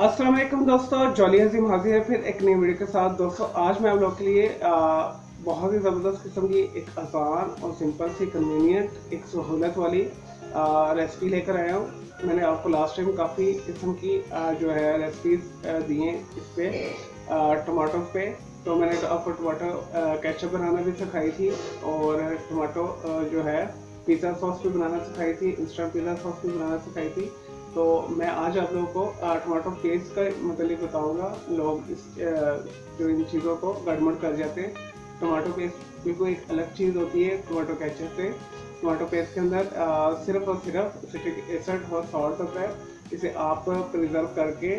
अस्सलाम वालेकुम दोस्तों, जॉली हसीम हाजिर है फिर एक नई वीडियो के साथ। दोस्तों आज मैं आप लोगों के लिए बहुत ही ज़बरदस्त किस्म की एक आसान और सिंपल सी कन्वीनियंट एक सहूलत वाली रेसिपी लेकर आया हूँ। मैंने आपको लास्ट टाइम काफ़ी किस्म की जो है रेसिपीज दी हैं इस पर टमाटो पे। तो मैंने आपको टमाटो केचप बनाना भी सिखाई थी और टमाटो जो है पिज़्ज़ा सॉस भी बनाना सिखाई थी, इंस्टेंट पिज़्ज़ा सॉस भी बनाना सिखाई थी। तो मैं आज आप लोगों को टमाटो पेस्ट का मतलब बताऊंगा। लोग इस जो इन चीज़ों को गड़बड़ कर जाते हैं। टमाटो पेस्ट बिल्कुल एक अलग चीज़ होती है टमाटो केचप से। टमाटो पेस्ट के अंदर सिर्फ और सिर्फ सिट्रिक एसिड और सॉल्ट होता है। इसे आप प्रिजर्व करके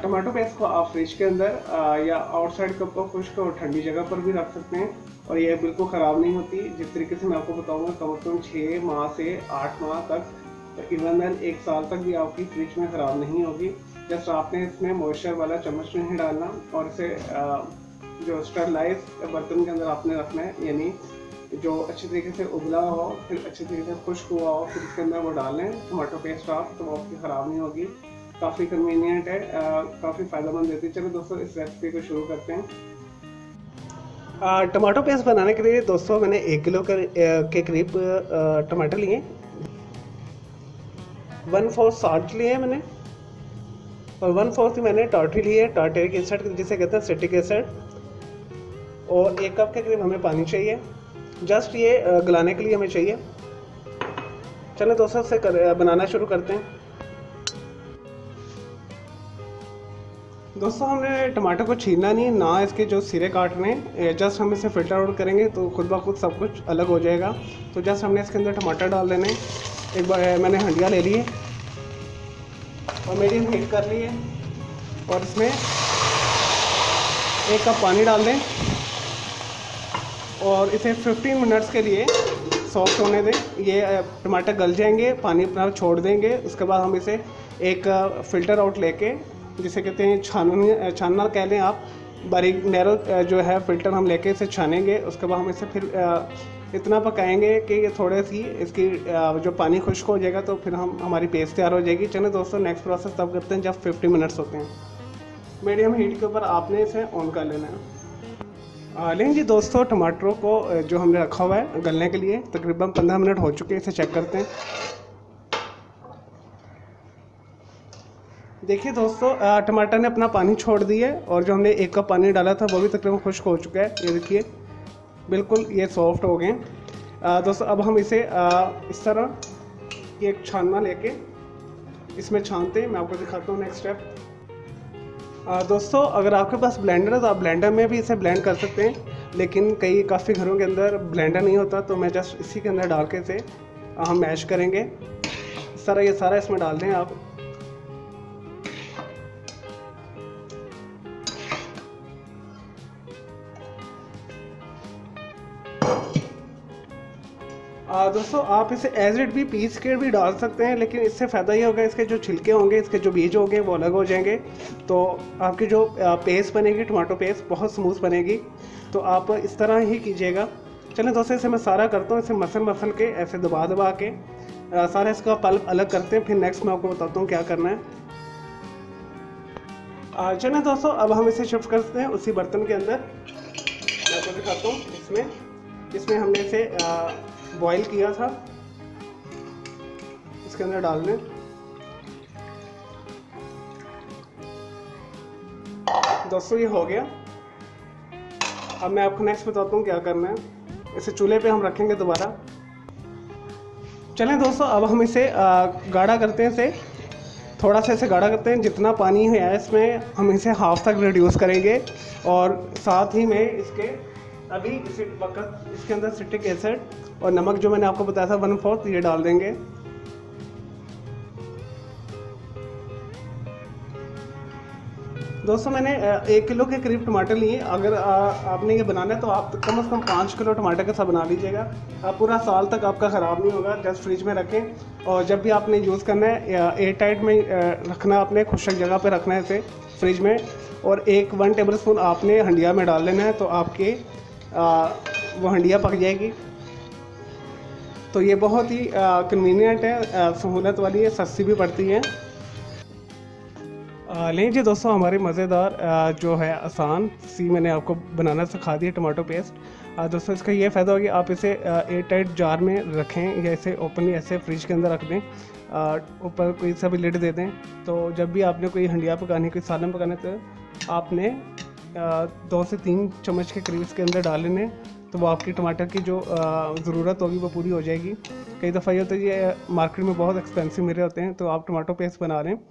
टमाटो पेस्ट को आप फ्रिज के अंदर या आउटसाइड कप को खुश्क और ठंडी जगह पर भी रख सकते हैं और ये बिल्कुल ख़राब नहीं होती। जिस तरीके से मैं आपको बताऊंगा कम से कम 6 माह से 8 माह तक, तो इवन 1 साल तक भी आपकी फ्रिज में ख़राब नहीं होगी। जस्ट आपने इसमें मॉइस्चर वाला चम्मच नहीं डालना और इसे जो स्टरलाइज बर्तन के अंदर आपने रखना है, यानी जो अच्छी तरीके से उबला हो फिर अच्छी तरीके से खुश्क हुआ हो फिर इसके अंदर वो डाल लें टमाटो पेस्ट आप, तो वो आपकी ख़राब नहीं होगी। काफ़ी कन्वीनियंट है, काफ़ी फ़ायदेमंद देती है। चलो दोस्तों इस रेसिपी को शुरू करते हैं। टमाटो पेस्ट बनाने के लिए दोस्तों मैंने 1 किलो के करीब टमाटर लिए, 1/4 सॉल्ट लिए हैं मैंने और 1/4 मैंने टार्टरी ली है, टार्टरिक एसिड जिसे कहते हैं सिट्रिक एसिड, और 1 कप के करीब हमें पानी चाहिए। जस्ट ये गलाने के लिए हमें चाहिए। चलो दोस्तों से बनाना शुरू करते हैं। दोस्तों हमने टमाटर को छीलना नहीं, ना इसके जो सिरे काटने, जस्ट हम इसे फ़िल्टर आउट करेंगे तो खुद ब खुद सब कुछ अलग हो जाएगा। तो जस्ट हमने इसके अंदर टमाटर डाल देने। एक बार मैंने हंडिया ले ली है और मीडियम हीट कर ली है और इसमें 1 कप पानी डाल दें और इसे 15 मिनट्स के लिए सॉफ्ट होने दें। ये टमाटर गल जाएंगे, पानी अपना छोड़ देंगे। उसके बाद हम इसे एक फ़िल्टर आउट लेके, जिसे कहते हैं छानना कह लें आप, बारीक नैरो जो है फ़िल्टर हम लेके इसे छानेंगे। उसके बाद हम इसे फिर इतना पकाएंगे कि ये थोड़े सी इसकी जो पानी खुश्क हो जाएगा, तो फिर हमारी पेस्ट तैयार हो जाएगी। चलो दोस्तों नेक्स्ट प्रोसेस तब करते हैं जब 50 मिनट्स होते हैं। मीडियम हीट के ऊपर आपने इसे ऑन कर लेना है। लेकिन जी दोस्तों टमाटरों को जो हमने रखा हुआ है गलने के लिए तकरीबन 15 मिनट हो चुके हैं। इसे चेक करते हैं। देखिए दोस्तों टमाटर ने अपना पानी छोड़ दिया है और जो हमने 1 कप पानी डाला था वो भी तकरीबन खुश्क हो चुका है। ये देखिए बिल्कुल ये सॉफ्ट हो गए। दोस्तों अब हम इसे इस तरह एक छानना लेके इसमें छानते हैं। मैं आपको दिखाता हूँ नेक्स्ट स्टेप। दोस्तों अगर आपके पास ब्लेंडर है तो आप ब्लेंडर में भी इसे ब्लेंड कर सकते हैं, लेकिन काफ़ी घरों के अंदर ब्लेंडर नहीं होता, तो मैं जस्ट इसी के अंदर डाल के इसे हम मैश करेंगे। इस तरह ये सारा इसमें डाल दें आप। दोस्तों आप इसे एज इट भी पीस के भी डाल सकते हैं, लेकिन इससे फ़ायदा ये होगा इसके जो छिलके होंगे, इसके जो बीज होंगे वो अलग हो जाएंगे, तो आपकी जो पेस्ट बनेगी टमाटो पेस्ट बहुत स्मूथ बनेगी। तो आप इस तरह ही कीजिएगा। चलें दोस्तों इसे मैं सारा करता हूँ। इसे मसल के ऐसे दबा के सारा इसका पल्प अलग करते हैं। फिर नेक्स्ट मैं आपको बताता हूँ क्या करना है। चलें दोस्तों अब हम इसे शिफ्ट करते हैं उसी बर्तन के अंदर। मैं आपको दिखाता हूँ। इसमें हमने इसे बॉईल किया था, इसके अंदर डाल दें। दोस्तों ये हो गया। अब मैं आपको नेक्स्ट बताता हूँ क्या करना है। इसे चूल्हे पे हम रखेंगे दोबारा। चलें दोस्तों अब हम इसे गाढ़ा करते हैं। इसे थोड़ा सा इसे गाढ़ा करते हैं। जितना पानी है इसमें हम इसे हाफ तक रिड्यूस करेंगे और साथ ही में इसके अभी इसी वक्त इसके अंदर सिट्रिक एसिड और नमक जो मैंने आपको बताया था 1/4 ये डाल देंगे। दोस्तों मैंने 1 किलो के करीब टमाटर लिए। अगर आपने ये बनाना है तो आप कम से कम 5 किलो टमाटर के साथ बना लीजिएगा। पूरा साल तक आपका ख़राब नहीं होगा। जस्ट फ्रिज में रखें और जब भी आपने यूज़ करना है एयर टाइट में रखना, आपने खुशक जगह पे रखना है इसे फ्रिज में। और 1 टेबल स्पून आपने हंडिया में डाल लेना है, तो आपके वो हंडिया पक जाएगी। तो ये बहुत ही कन्वीनियंट है, सहूलत वाली है, सस्ती भी पड़ती है। लीजिए दोस्तों, हमारे मज़ेदार जो है आसान सी मैंने आपको बनाना सिखा दिया टमाटो पेस्ट। दोस्तों इसका ये फ़ायदा होगा, आप इसे एयर टाइट जार में रखें या इसे ओपनली ऐसे फ्रिज के अंदर रख दें, ऊपर कोई सा भी लिड दे दें। तो जब भी आपने कोई हंडिया पकानी, कोई सालन पकाना, तो आपने 2 से 3 चम्मच के करीब इसके अंदर डाल लेने, तो वो आपकी टमाटर की जो ज़रूरत होगी वो पूरी हो जाएगी। कई दफ़ा ये होता है ये मार्केट में बहुत एक्सपेंसिव मिल रहे होते हैं, तो आप टमाटो पेस्ट बना रहे हैं,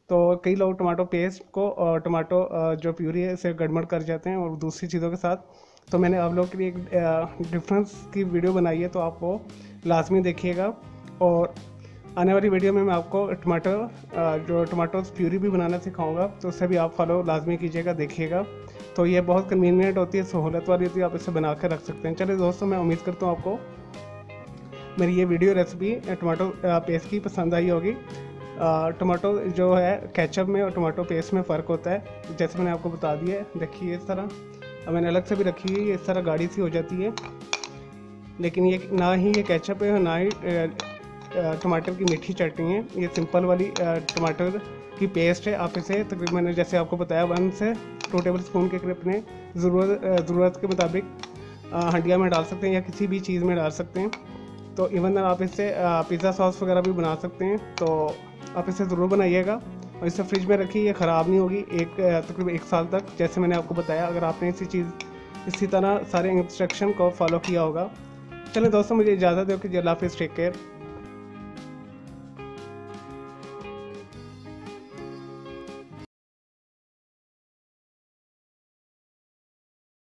तो कई लोग टमाटो पेस्ट को और टमाटो जो प्यूरी है इसे गड़बड़ कर जाते हैं और दूसरी चीज़ों के साथ। तो मैंने आप लोगों के लिए एक डिफरेंस की वीडियो बनाई है, तो आप वो लाजमी देखिएगा। और आने वाली वीडियो में मैं आपको टमाटो प्यूरी भी बनाना सिखाऊंगा, तो उससे भी आप फॉलो लाजमी कीजिएगा, देखिएगा। तो ये बहुत कन्वीनियंट होती है, सहूलत वाली होती है, आप इसे बना कर रख सकते हैं। चलिए दोस्तों, मैं उम्मीद करता हूँ आपको मेरी ये वीडियो रेसिपी टमाटो पेस्ट की पसंद आई होगी। टमाटो जो है केचप में और टमाटो पेस्ट में फ़र्क होता है, जैसे मैंने आपको बता दिया है। देखिए इस तरह, अब मैंने अलग से भी रखी है, ये इस तरह गाढ़ी सी हो जाती है, लेकिन ये ना ही ये केचप है ना ही टमाटर की मीठी चटनी है। ये सिंपल वाली टमाटर की पेस्ट है। आप इसे तकरीबन मैंने जैसे आपको बताया 1 से 2 टेबल स्पून के करीब अपने ज़रूरत के मुताबिक हंडिया में डाल सकते हैं या किसी भी चीज़ में डाल सकते हैं। तो इवन आप इससे पिज़्ज़ा सॉस वगैरह भी बना सकते हैं, तो आप इसे ज़रूर बनाइएगा और इसे फ्रिज में रखिए, ये ख़राब नहीं होगी तकरीबन 1 साल तक, जैसे मैंने आपको बताया, अगर आपने इसी तरह सारे इंस्ट्रक्शन को फॉलो किया होगा। चलिए दोस्तों, मुझे इजाज़त दो कि अल्लाह हाफ़िज़, टेक केयर।